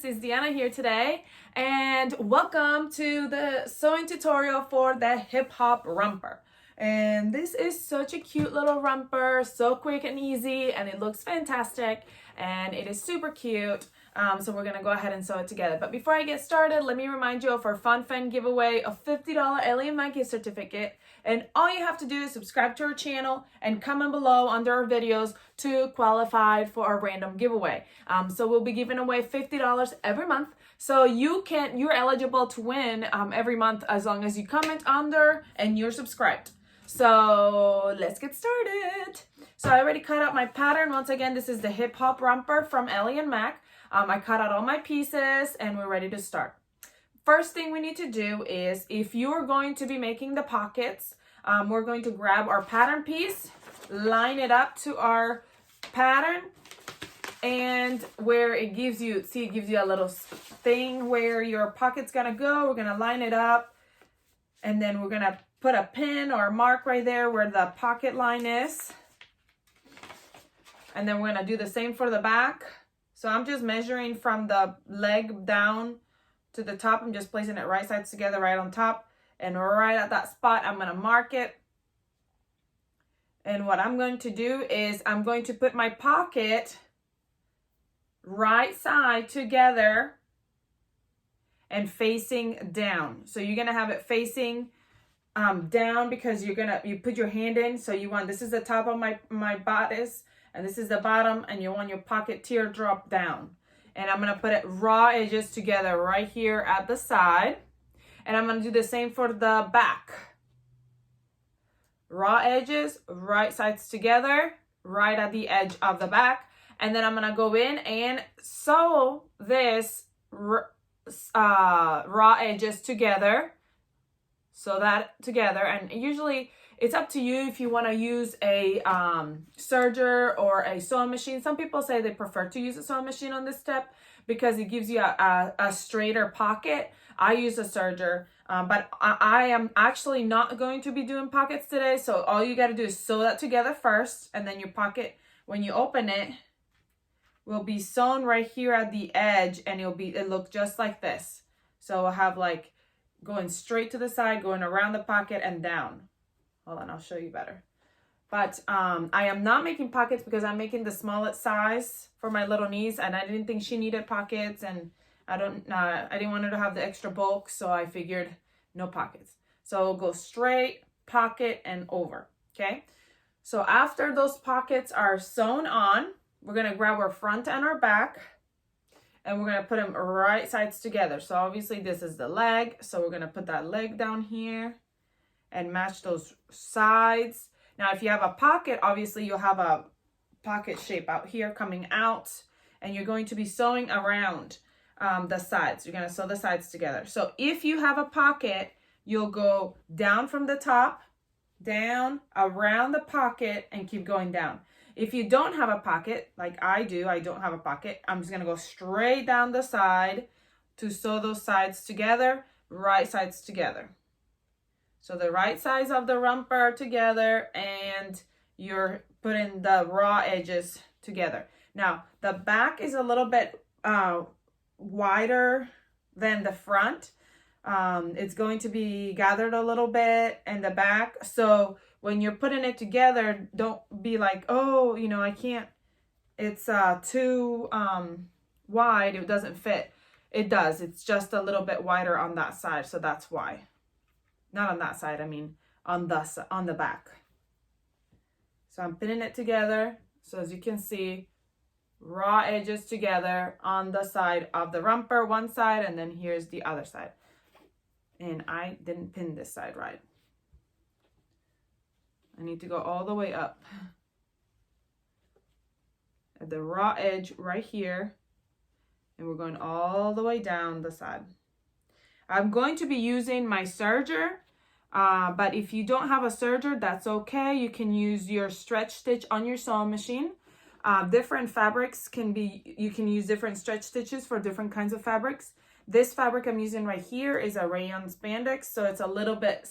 friends, it's Deanna here today, and welcome to the sewing tutorial for the hip hop romper. And this is such a cute little romper, so quick and easy, and it looks fantastic, and it is super cute. So we're gonna go ahead and sew it together. But before I get started, let me remind you of our Fun giveaway of $50 Ellie and my gift certificate. And all you have to do is subscribe to our channel and comment below under our videos to qualify for our random giveaway. So we'll be giving away $50 every month. So you're eligible to win every month as long as you comment under and you're subscribed. So let's get started. So I already cut out my pattern. Once again, this is the hip hop romper from Ellie and Mac. I cut out all my pieces and we're ready to start. First thing we need to do is, if you're going to be making the pockets, we're going to grab our pattern piece, line it up to our pattern, and where it gives you, see, it gives you a little thing where your pocket's gonna go. We're gonna line it up, and then we're gonna put a pin or a mark right there where the pocket line is. And then we're gonna do the same for the back. So I'm just measuring from the leg down to the top. I'm just placing it right sides together, right on top. And right at that spot, I'm gonna mark it. And what I'm going to do is I'm going to put my pocket right side together and facing down. So you're gonna have it facing down because you put your hand in. So you want, this is the top of my bodice, and this is the bottom, and you want your pocket teardrop down. And I'm gonna put it raw edges together right here at the side. And I'm gonna do the same for the back. Raw edges, right sides together, right at the edge of the back. And then I'm gonna go in and sew this raw edges together. Sew that together, and usually it's up to you if you want to use a serger or a sewing machine. Some people say they prefer to use a sewing machine on this step because it gives you a straighter pocket. I use a serger, but I am actually not going to be doing pockets today. So all you got to do is sew that together first, and then your pocket, when you open it, will be sewn right here at the edge, and it'll look just like this. So I'll have like going straight to the side, going around the pocket and down. Hold on, I'll show you better. But I am not making pockets because I'm making the smallest size for my little niece, and I didn't think she needed pockets, and I didn't want her to have the extra bulk, so I figured no pockets. So go straight, pocket, and over, okay? So after those pockets are sewn on, we're gonna grab our front and our back, and we're gonna put them right sides together. So obviously this is the leg, so we're gonna put that leg down here and match those sides. Now, if you have a pocket, obviously you'll have a pocket shape out here coming out, and you're going to be sewing around the sides. You're gonna sew the sides together. So if you have a pocket, you'll go down from the top, down, around the pocket, and keep going down. If you don't have a pocket, like I do, I don't have a pocket, I'm just gonna go straight down the side to sew those sides together, right sides together. So the right sides of the romper together, and you're putting the raw edges together. Now, the back is a little bit wider than the front. It's going to be gathered a little bit in the back. So when you're putting it together, don't be like, oh, you know, I can't, it's too wide, it doesn't fit. It does, it's just a little bit wider on that side, so that's why. Not on that side, I mean on the back. So I'm pinning it together. So as you can see, raw edges together on the side of the romper, one side, and then here's the other side. And I didn't pin this side right. I need to go all the way up at the raw edge right here, and we're going all the way down the side. I'm going to be using my serger, but if you don't have a serger, that's okay. You can use your stretch stitch on your sewing machine. Different fabrics you can use different stretch stitches for different kinds of fabrics. This fabric I'm using right here is a rayon spandex, so it's a little bit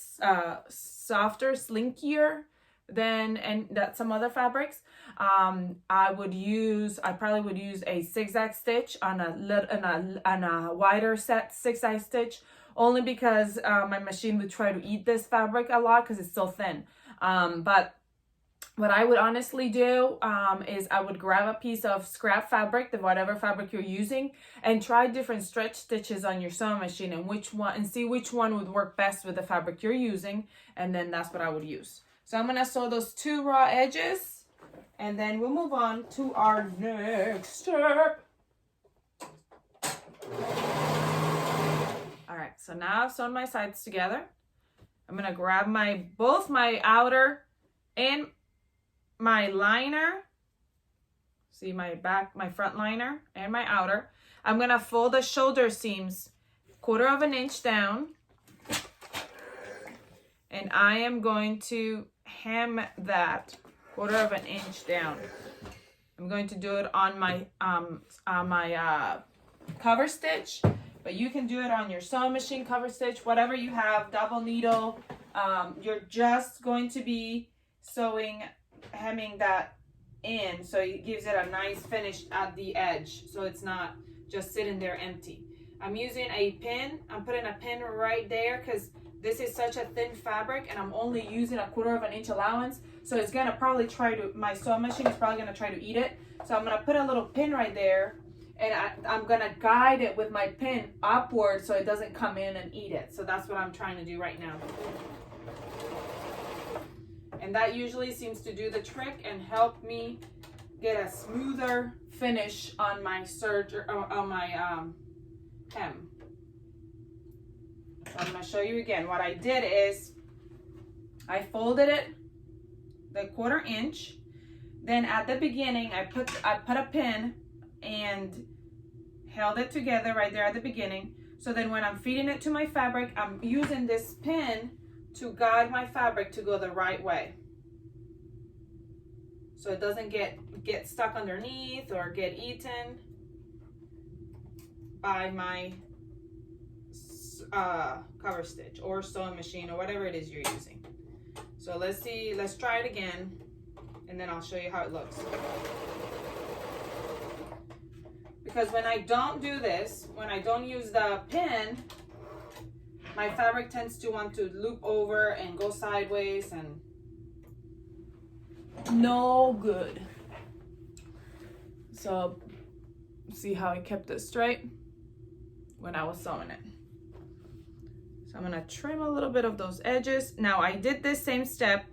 softer, slinkier than and that some other fabrics. I probably would use a zigzag stitch on a wider set zigzag stitch, only because my machine would try to eat this fabric a lot because it's so thin. But what I would honestly do is I would grab a piece of scrap fabric, whatever fabric you're using, and try different stretch stitches on your sewing machine and see which one would work best with the fabric you're using, and then that's what I would use. So I'm gonna sew those 2 raw edges, and then we'll move on to our next step. All right, so now I've sewn my sides together. I'm gonna grab both my outer and my liner. See my front liner and my outer. I'm gonna fold the shoulder seams 1/4 inch down, and I am going to hem that 1/4 inch down. I'm going to do it on my cover stitch, but you can do it on your sewing machine cover stitch, whatever you have, double needle. You're just going to be hemming that in, so it gives it a nice finish at the edge, so it's not just sitting there empty. I'm using a pin. I'm putting a pin right there because this is such a thin fabric, and I'm only using 1/4 inch allowance, so it's gonna probably my sewing machine is probably gonna try to eat it. So I'm gonna put a little pin right there, and I'm gonna guide it with my pin upward so it doesn't come in and eat it. So that's what I'm trying to do right now. And that usually seems to do the trick and help me get a smoother finish on my hem. So I'm going to show you again. What I did is I folded it the 1/4 inch. Then at the beginning, I put a pin and held it together right there at the beginning. So then when I'm feeding it to my fabric, I'm using this pin to guide my fabric to go the right way, so it doesn't get stuck underneath or get eaten by my cover stitch or sewing machine or whatever it is you're using. So let's try it again, and then I'll show you how it looks. Because when I don't do this, when I don't use the pin, my fabric tends to want to loop over and go sideways, and no good. So see how I kept it straight when I was sewing it. So I'm gonna trim a little bit of those edges. Now I did this same step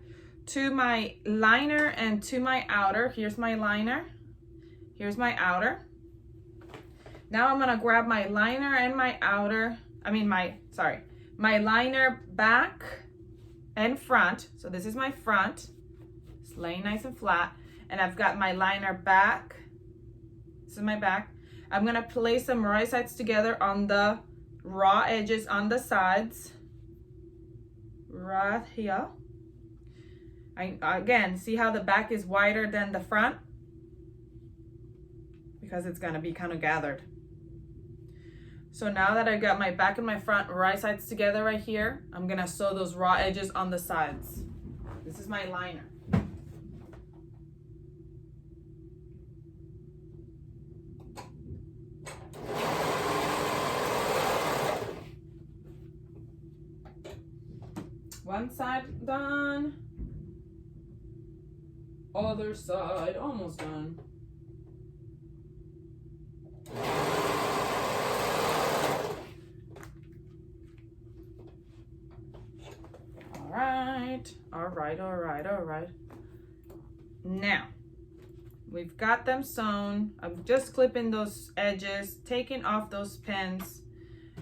to my liner and to my outer. Here's my liner, here's my outer. Now I'm gonna grab my liner and my outer, my liner back and front. So this is my front, it's laying nice and flat, and I've got my liner back. This is my back. I'm gonna place them right sides together on the raw edges on the sides, right here. Again, see how the back is wider than the front? Because it's gonna be kind of gathered. So now that I got my back and my front right sides together right here, I'm gonna sew those raw edges on the sides. This is my liner. One side done. Other side almost done. All right. Now, we've got them sewn. I'm just clipping those edges, taking off those pins,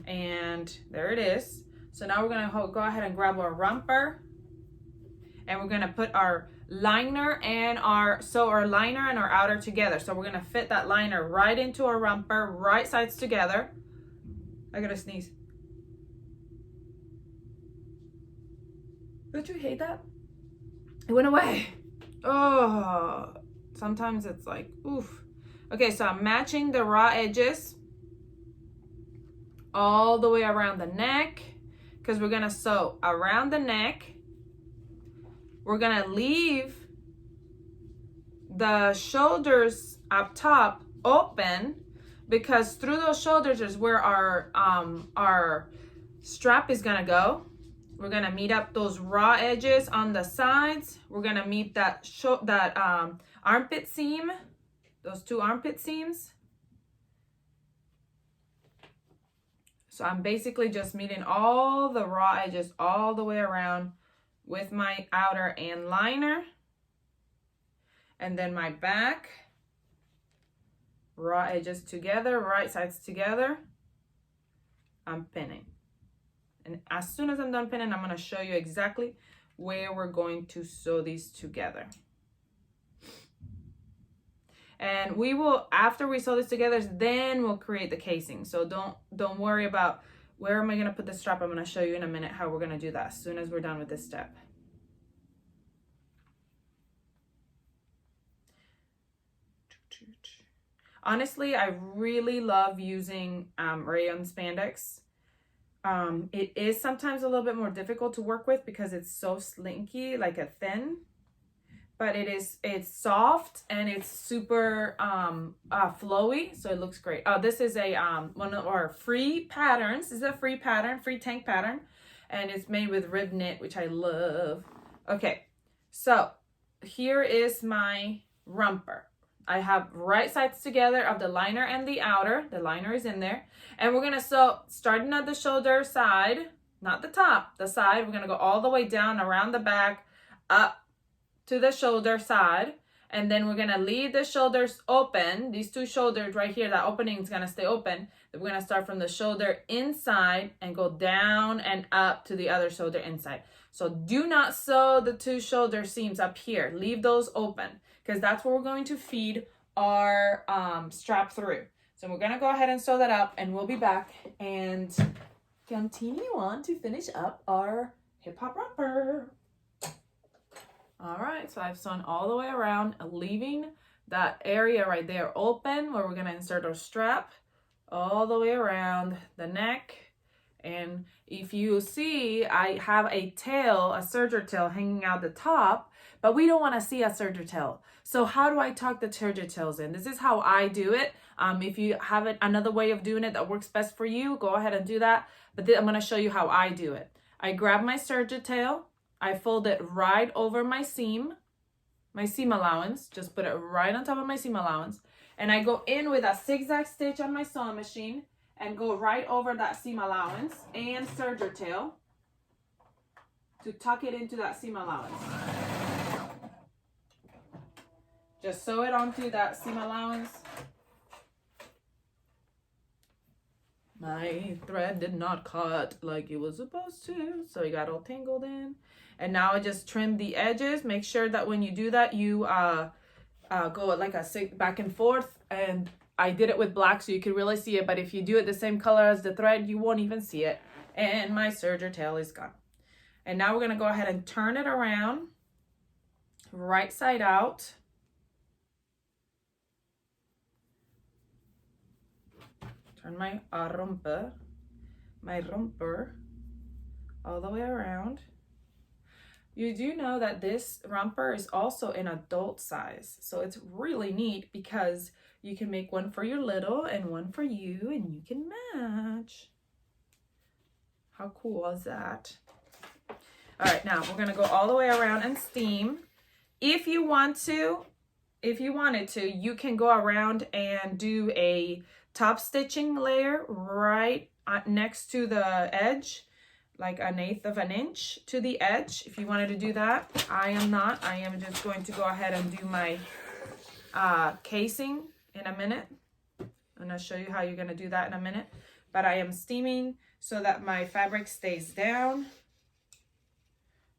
and there it is. So now we're gonna go ahead and grab our romper, and we're gonna put our liner and our liner and our outer together. So we're gonna fit that liner right into our romper, right sides together. I gotta sneeze. Don't you hate that? It went away. Oh, sometimes it's like, oof. Okay, so I'm matching the raw edges all the way around the neck, because we're gonna sew around the neck we're gonna leave the shoulders up top open, because through those shoulders is where our strap is gonna go. We're gonna meet up those raw edges on the sides. We're gonna meet that armpit seam, those two armpit seams. So I'm basically just meeting all the raw edges all the way around with my outer and liner. And then my back, raw edges together, right sides together. I'm pinning. And as soon as I'm done pinning, I'm gonna show you exactly where we're going to sew these together. And we will, after we sew this together, then we'll create the casing. So don't worry about where am I gonna put the strap. I'm gonna show you in a minute how we're gonna do that as soon as we're done with this step. Honestly, I really love using rayon spandex. It is sometimes a little bit more difficult to work with because it's so slinky, like a thin, but it's soft and it's super flowy, so it looks great. Oh, this is a one of our free patterns. This is a free pattern, free tank pattern, and it's made with rib knit, which I love. Okay, so here is my romper. I have right sides together of the liner and the outer. The liner is in there. And we're gonna sew, starting at the shoulder side, not the top, the side. We're gonna go all the way down around the back, up to the shoulder side. And then we're gonna leave the shoulders open. These two shoulders right here, that opening is gonna stay open. Then we're gonna start from the shoulder inside and go down and up to the other shoulder inside. So do not sew the two shoulder seams up here. Leave those open, because that's where we're going to feed our strap through. So we're gonna go ahead and sew that up, and we'll be back and continue on to finish up our hip hop romper. All right, so I've sewn all the way around, leaving that area right there open where we're gonna insert our strap all the way around the neck. And if you see, I have a tail, a serger tail hanging out the top, but we don't want to see a serger tail. So how do I tuck the serger tails in? This is how I do it. If you have another way of doing it that works best for you, go ahead and do that. But I'm going to show you how I do it. I grab my serger tail, I fold it right over my seam allowance, just put it right on top of my seam allowance, and I go in with a zigzag stitch on my sewing machine and go right over that seam allowance and serger tail to tuck it into that seam allowance. Just sew it onto that seam allowance. My thread did not cut like it was supposed to, so it got all tangled in. And now I just trim the edges. Make sure that when you do that, you go like a back and forth. And I did it with black so you could really see it, but if you do it the same color as the thread, you won't even see it. And my serger tail is gone. And now we're gonna go ahead and turn it around, right side out. Turn my romper all the way around. You do know that this romper is also in adult size, so it's really neat because you can make one for your little and one for you, and you can match. How cool is that? All right, now we're gonna go all the way around and steam. If you wanted to, you can go around and do a top stitching layer right next to the edge, like 1/8 of an inch to the edge. If you wanted to do that, I am not. I am just going to go ahead and do my casing in a minute. I'm gonna show you how you're gonna do that in a minute. But I am steaming so that my fabric stays down.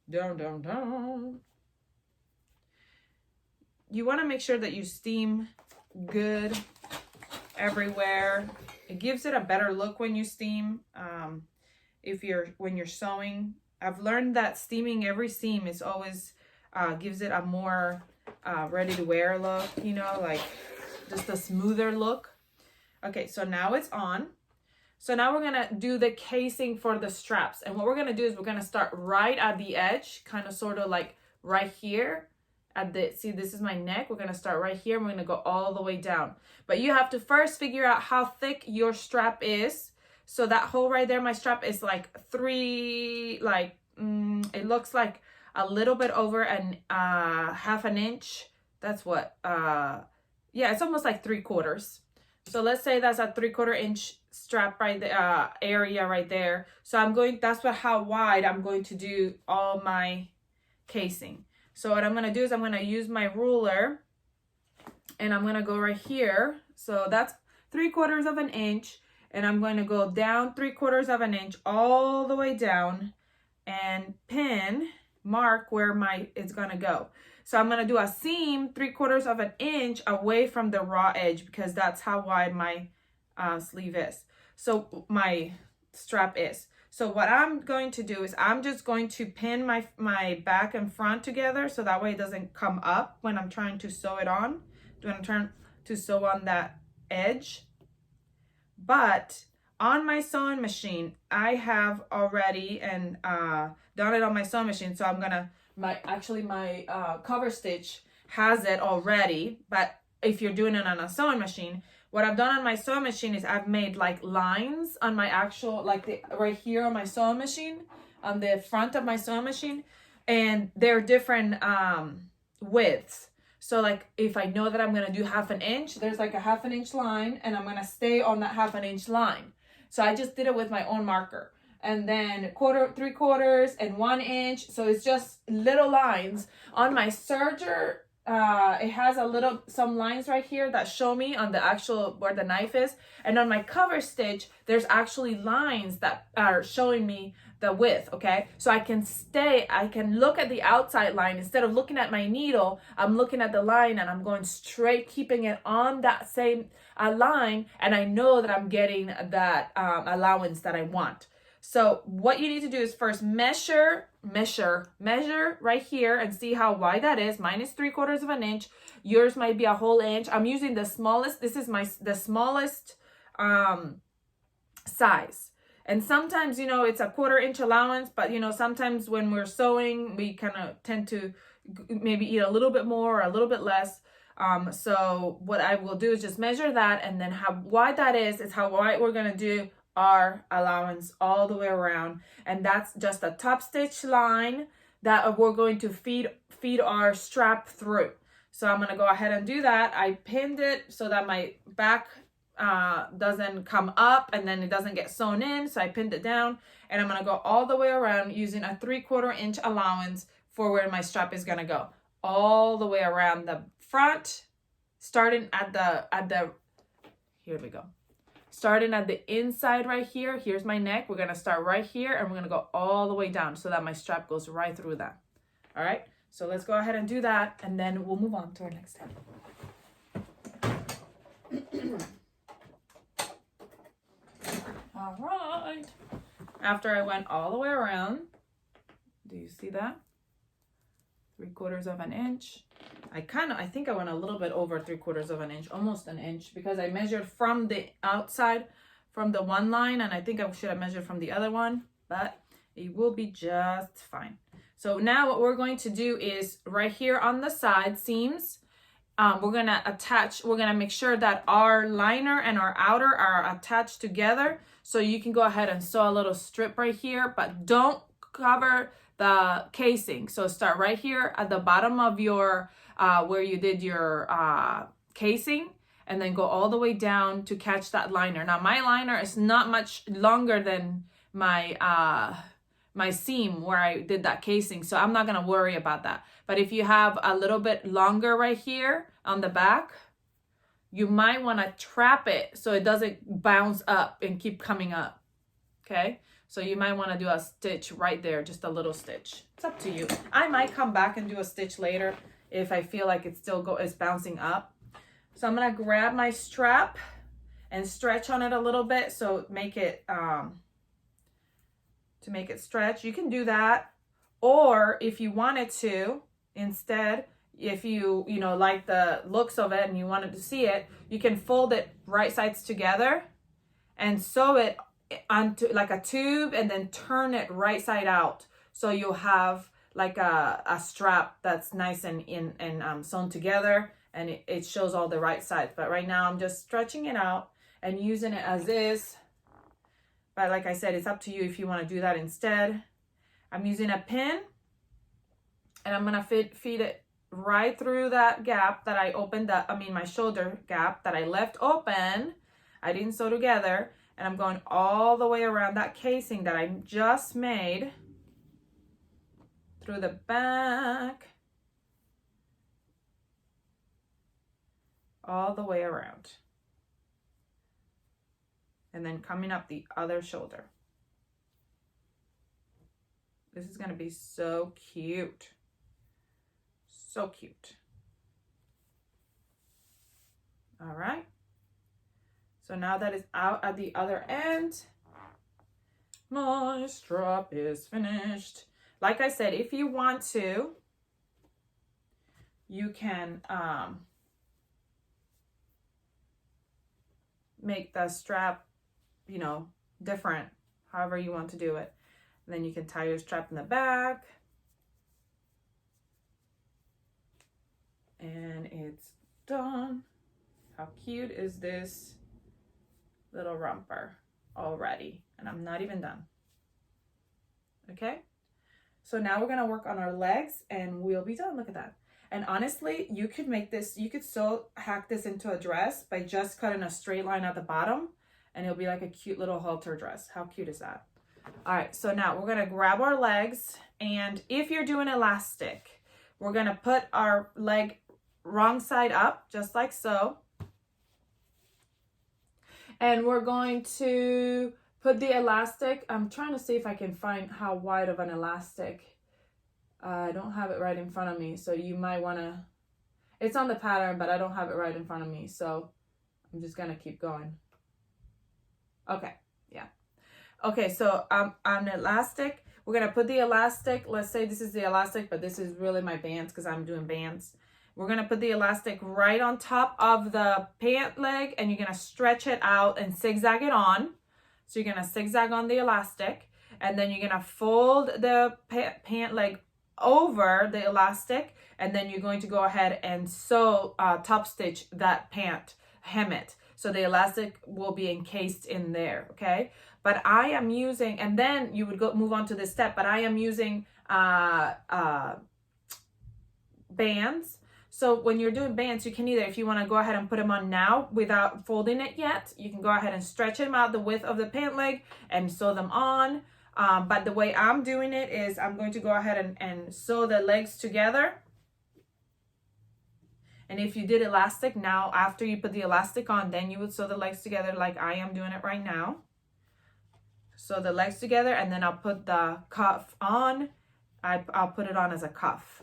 Down. You wanna make sure that you steam good everywhere. It gives it a better look when you steam. When you're sewing, I've learned that steaming every seam is always gives it a more ready to wear look, you know, like just a smoother look. Okay, so now it's on. So now we're gonna do the casing for the straps, and what we're gonna do is we're gonna start right at the edge, kind of sort of like right here at the, see, this is my neck. We're going to start right here. We're going to go all the way down. But you have to first figure out how thick your strap is. So that hole right there, my strap is like it looks like a little bit over an half an inch. That's what, yeah, it's almost like 3/4. So let's say that's a 3/4 inch strap right there, area right there. So I'm going, that's how wide I'm going to do all my casing. So what I'm going to do is I'm going to use my ruler and I'm going to go right here. So that's 3/4 of an inch. And I'm going to go down 3/4 of an inch all the way down and mark where it's going to go. So I'm going to do a seam 3/4 of an inch away from the raw edge because that's how wide my sleeve is. So my strap is. So what I'm going to do is I'm just going to pin my back and front together so that way it doesn't come up when I'm trying to sew it on. When I'm trying to sew on that edge. But on my sewing machine, I have already done it on my sewing machine. So I'm gonna, my cover stitch has it already. But if you're doing it on a sewing machine, what I've done on my sewing machine is I've made like lines on my actual, right here on my sewing machine, on the front of my sewing machine, and they're different widths. So like if I know that I'm going to do half an inch, there's like a half an inch line and I'm going to stay on that half an inch line. So I just did it with my own marker. And then 3/4 and 1 inch. So it's just little lines. On my serger, it has some lines right here that show me on the actual, where the knife is. And on my cover stitch, there's actually lines that are showing me the width, okay? So I can look at the outside line. Instead of looking at my needle, I'm looking at the line and I'm going straight, keeping it on that same line. And I know that I'm getting that allowance that I want. So what you need to do is first measure right here and see how wide that is. Mine is 3/4 of an inch. Yours might be a whole inch. I'm using the smallest. This is the smallest size. And sometimes, it's a 1/4 inch allowance, but sometimes when we're sewing, we kind of tend to maybe eat a little bit more or a little bit less. So what I will do is just measure that, and then how wide that is how wide we're going to do our allowance all the way around. And that's just a top stitch line that we're going to feed our strap through. So I'm going to go ahead and do that. I pinned it so that my back doesn't come up and then it doesn't get sewn in. So I pinned it down, and I'm going to go all the way around using a 3/4 inch allowance for where my strap is going to go, all the way around the front, starting at the here we go. Starting at the inside right here. Here's my neck. We're going to start right here and we're going to go all the way down so that my strap goes right through that. All right. So let's go ahead and do that, and then we'll move on to our next step. All right. After I went all the way around, do you see that? 3/4 of an inch. I think I went a little bit over 3/4 of an inch, almost an inch, because I measured from the outside, from the one line, and I think I should have measured from the other one, but it will be just fine. So now what we're going to do is right here on the side seams, we're going to make sure that our liner and our outer are attached together. So you can go ahead and sew a little strip right here, but don't cover the casing. So start right here at the bottom of your, where you did your casing, and then go all the way down to catch that liner. Now my liner is not much longer than my seam where I did that casing, so I'm not going to worry about that. But if you have a little bit longer right here on the back, you might want to trap it so it doesn't bounce up and keep coming up. Okay, so you might want to do a stitch right there, just a little stitch. It's up to you. I might come back and do a stitch later if I feel like it's bouncing up. So I'm going to grab my strap and stretch on it a little bit, so make it to make it stretch. You can do that, or if you wanted to, instead, if you like the looks of it and you wanted to see it, you can fold it right sides together and sew it onto like a tube, and then turn it right side out, so you'll have like a strap that's nice and sewn together, and it shows all the right sides. But right now I'm just stretching it out and using it as is. But like I said, it's up to you if you want to do that instead. I'm using a pin, and I'm gonna feed it right through that gap that I opened up, my shoulder gap that I left open. I didn't sew together, and I'm going all the way around that casing that I just made through the back, all the way around, and then coming up the other shoulder. This is going to be so cute. So cute. All right. So now that it's out at the other end, my strap is finished. Like I said, if you want to, you can make the strap, different, however you want to do it. And then you can tie your strap in the back. And it's done. How cute is this little romper already? And I'm not even done. Okay? So now we're gonna work on our legs and we'll be done. Look at that. And honestly, you could make this, you could so hack this into a dress by just cutting a straight line at the bottom, and it'll be like a cute little halter dress. How cute is that? All right, so now we're gonna grab our legs, and if you're doing elastic, we're gonna put our leg wrong side up, just like so. And we're going to put the elastic, I'm trying to see if I can find how wide of an elastic. I don't have it right in front of me, so you might wanna, it's on the pattern, but I don't have it right in front of me, so I'm just gonna keep going. Okay, yeah. Okay, so on the elastic, we're gonna put the elastic, let's say this is the elastic, but this is really my bands because I'm doing bands. We're gonna put the elastic right on top of the pant leg, and you're gonna stretch it out and zigzag it on. So you're gonna zigzag on the elastic, and then you're gonna fold the pant leg over the elastic, and then you're going to go ahead and sew top stitch that pant, hem it. So the elastic will be encased in there, okay? But I am using, and then you would move on to this step, but I am using bands. So when you're doing bands, you can either, if you want to go ahead and put them on now without folding it yet, you can go ahead and stretch them out the width of the pant leg and sew them on. But the way I'm doing it is I'm going to go ahead and sew the legs together. And if you did elastic, now after you put the elastic on, then you would sew the legs together like I am doing it right now. Sew the legs together, and then I'll put the cuff on. I'll put it on as a cuff.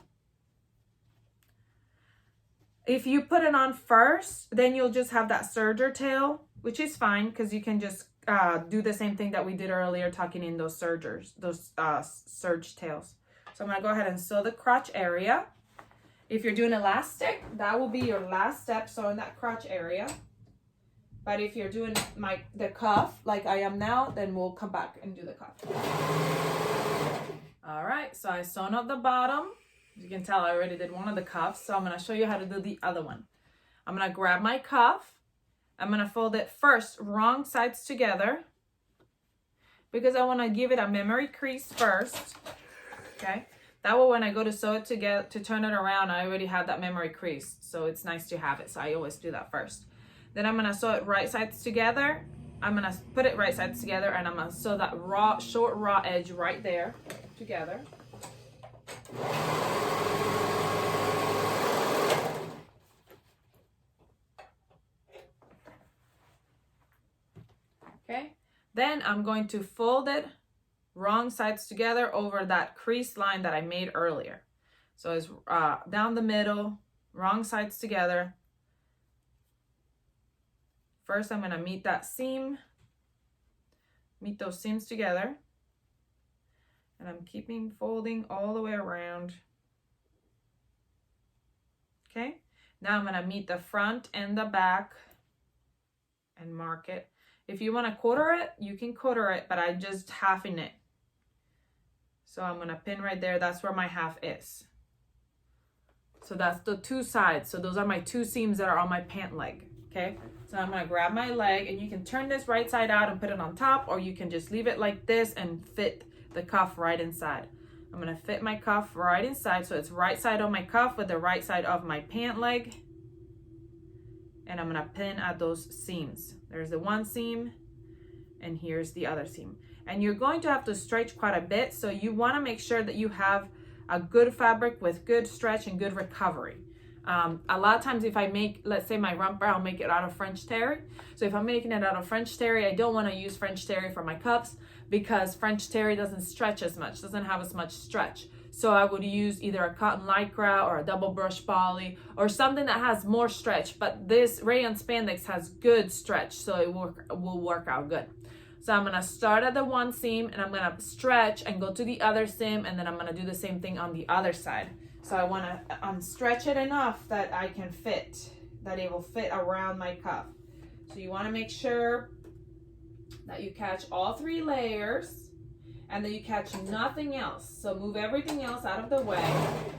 If you put it on first, then you'll just have that serger tail, which is fine because you can just do the same thing that we did earlier, tucking in those sergers, those serge tails. So I'm going to go ahead and sew the crotch area. If you're doing elastic, that will be your last step, sewing that crotch area. But if you're doing the cuff like I am now, then we'll come back and do the cuff. All right, so I sewn up the bottom. As you can tell, I already did one of the cuffs, so I'm going to show you how to do the other one. I'm going to grab my cuff. I'm going to fold it first, wrong sides together, because I want to give it a memory crease first, okay? That way when I go to sew it together, to turn it around, I already have that memory crease, so it's nice to have it, so I always do that first. Then I'm going to sew it right sides together. I'm going to put it right sides together, and I'm going to sew that short raw edge right there together. Okay, then I'm going to fold it wrong sides together over that crease line that I made earlier. So it's down the middle, wrong sides together. First, I'm going to meet that seam, meet those seams together. And I'm keeping folding all the way around. Okay, now I'm going to meet the front and the back and mark it. If you want to quarter it, you can quarter it, but I just halving it. So I'm gonna pin right there. That's where my half is. So that's the two sides. So those are my two seams that are on my pant leg, okay? So I'm gonna grab my leg, and you can turn this right side out and put it on top, or you can just leave it like this and fit the cuff right inside. I'm gonna fit my cuff right inside, so it's right side of my cuff with the right side of my pant leg. And I'm gonna pin at those seams. There's the one seam, and here's the other seam. And you're going to have to stretch quite a bit, so you wanna make sure that you have a good fabric with good stretch and good recovery. A lot of times if I make, let's say my romper, I'll make it out of French terry. So if I'm making it out of French terry, I don't want to use French terry for my cuffs because French terry doesn't stretch as much, doesn't have as much stretch. So I would use either a cotton lycra or a double brush poly or something that has more stretch, but this rayon spandex has good stretch, so it will work out good. So I'm gonna start at the one seam, and I'm gonna stretch and go to the other seam, and then I'm gonna do the same thing on the other side. So I wanna stretch it enough that I can fit, that it will fit around my cuff. So you wanna make sure that you catch all 3 layers and that you catch nothing else. So move everything else out of the way.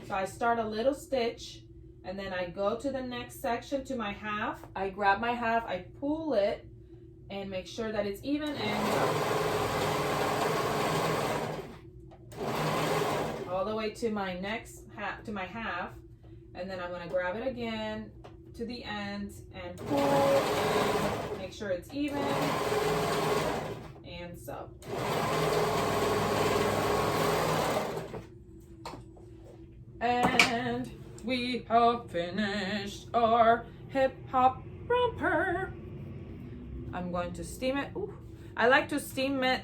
So I start a little stitch, and then I go to the next section to my half. I grab my half, I pull it, and make sure that it's even and all the way to my next half, to my half, and then I'm going to grab it again to the end and pull and make sure it's even and so. And we have finished our hip hop romper. I'm going to steam it. Ooh. I like to steam it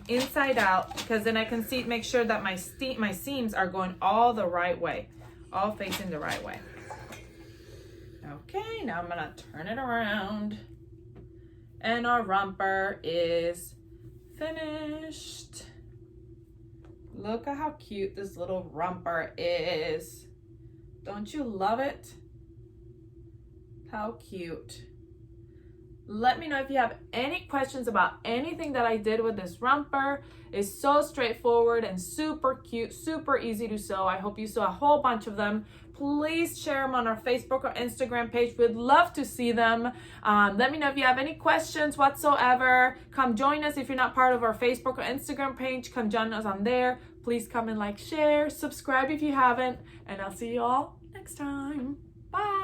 inside out because then I can see, make sure that my seams are going all the right way, all facing the right way. Okay, now I'm gonna turn it around, and our romper is finished. Look at how cute this little romper is. Don't you love it? How cute. Let me know if you have any questions about anything that I did with this romper. It's so straightforward and super cute, super easy to sew. I hope you sew a whole bunch of them. Please share them on our Facebook or Instagram page. We'd love to see them. Let me know if you have any questions whatsoever. Come join us if you're not part of our Facebook or Instagram page. Come join us on there. Please come and like, share, subscribe if you haven't, and I'll see you all next time. Bye.